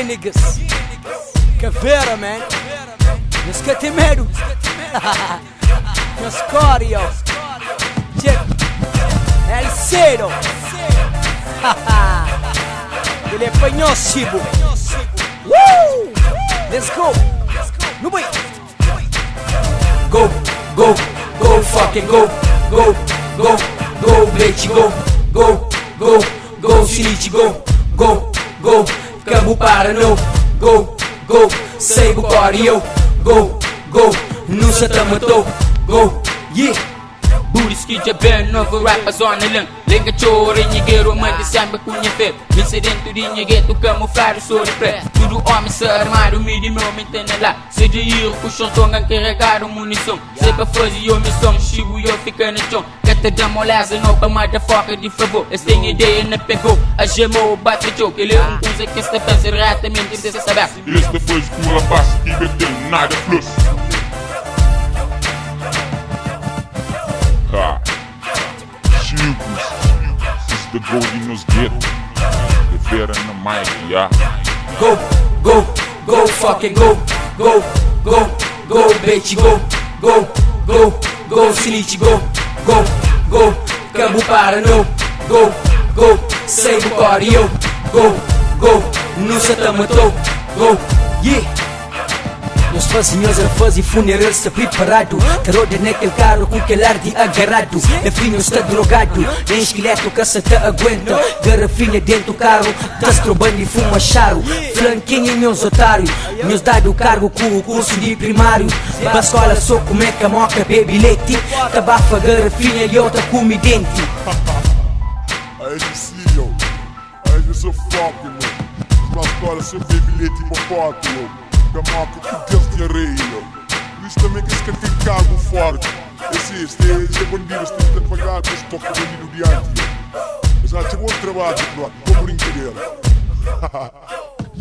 Yeah, niggas. Caveira, man. Meus catimeiros. Meus cório. El cero. Ele apanhou Shibu. Woo! Let's go. No way. Go, go, go, fucking go, go, go, go, Blade, go, go, go, go, Sinite, go, go, go, Cambu para no, go, go, Seibo Corio, go, go, Nusa Tamato, go, yeah. Buriski jaben novo rappers on the link. Lenga chore nyigero mande samba kunha fe. Visse dentro de nyegeto camuflado sobre pré. Tudo homem se armado midi meu mentena lá. Seja ir com chantonga carregado munição. Sepa fazer omissão, chibo eu fica no chão. Cata da moleza não pra motherfucker de favor. Esse tem ideia não pegou. A gemou bate jogo. Ele coisa que está fazendo ratamente desse saber. Esta faz com a paz e betém nada plus. Chicos, is the golden nos get. Caveira na mic, yeah. Go, go, go, fucking go, go, go, go, Blade, go, go, go, go, Sinite, go, go, go, Cambu para no, go, go, Seibo Corio, go, go, Nusa Tamato, go, yeah. Meus fazinhos a fazer funeral está preparado. Taroda naquele carro com aquele ar de agarrado. Lefinho está drogado, nem esqueleto que se te aguenta. Garrafinha dentro do carro, tá estrobando e fuma charo. Flanquinho meus otários, meus dado cargo com o curso de primário. Pra escola só como é que a moca bebe leite. Tabafa garrafinha e outra come dente. Aí sim, yo. Aí eu sou foco, meu. Na escola só bebe leite e popote, yo. Da marca que Deus te arreia. Por isso também que esse cara tem cargo forte. Este é bandido, se tem que pagar com esse toque bandido diante. Mas já chegou o trabalho, pronto, com brincadeira.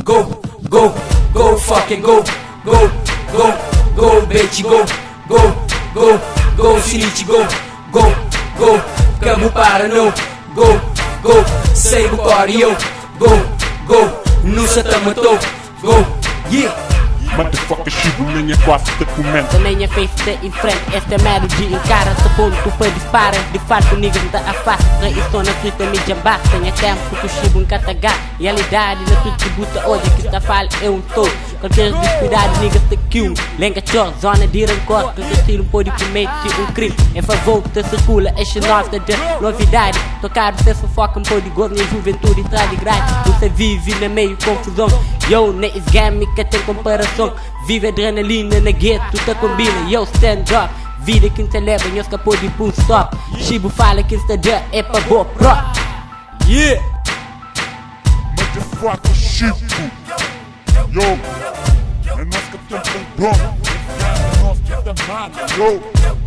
Go, go, go, fucking go, go, go, go, Blade, go, go, go, go, Sinite, go, go, go, Cambu para no, go, go, Seibo Corio, go, go, Nusa Tamato, go, yeah. Motherfucker, chibo, minha quase te comendo. Também é feito em frente, esta é mero de encara. Se ponto para dispara, de fato nigga me dá a face. Traição na fruta me jambá. Tenha tempo que o chibo nunca tá gá. Realidade na tudo tributa hoje que está falha é um todo. Qualquer descuidado nigga te kill. Lenga chor, zona de rancor. Que estilo pode cometer um crime. Em favor te circula, este nota de novidade. Tocar você fofoca um pode gol. Minha juventude traz de grade. Você vive na meio confusão. Yo, na isgâmica tem comparação. Vive adrenalina na gueto, tá combina. Yo, stand up. Vida que te leva, eu escapou de boom stop. Chibo fala que esta já é pra boa pro. Yeah. Motherfucker, chibo. Yo, é nós que temos um bom. É nós que temos nada. Yo, eu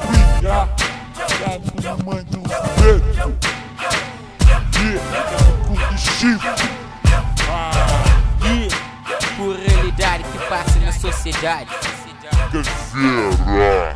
fui, já. Já com a mãe do preto. Yeah, curte chibo. Por realidade que passa na sociedade. Caveira.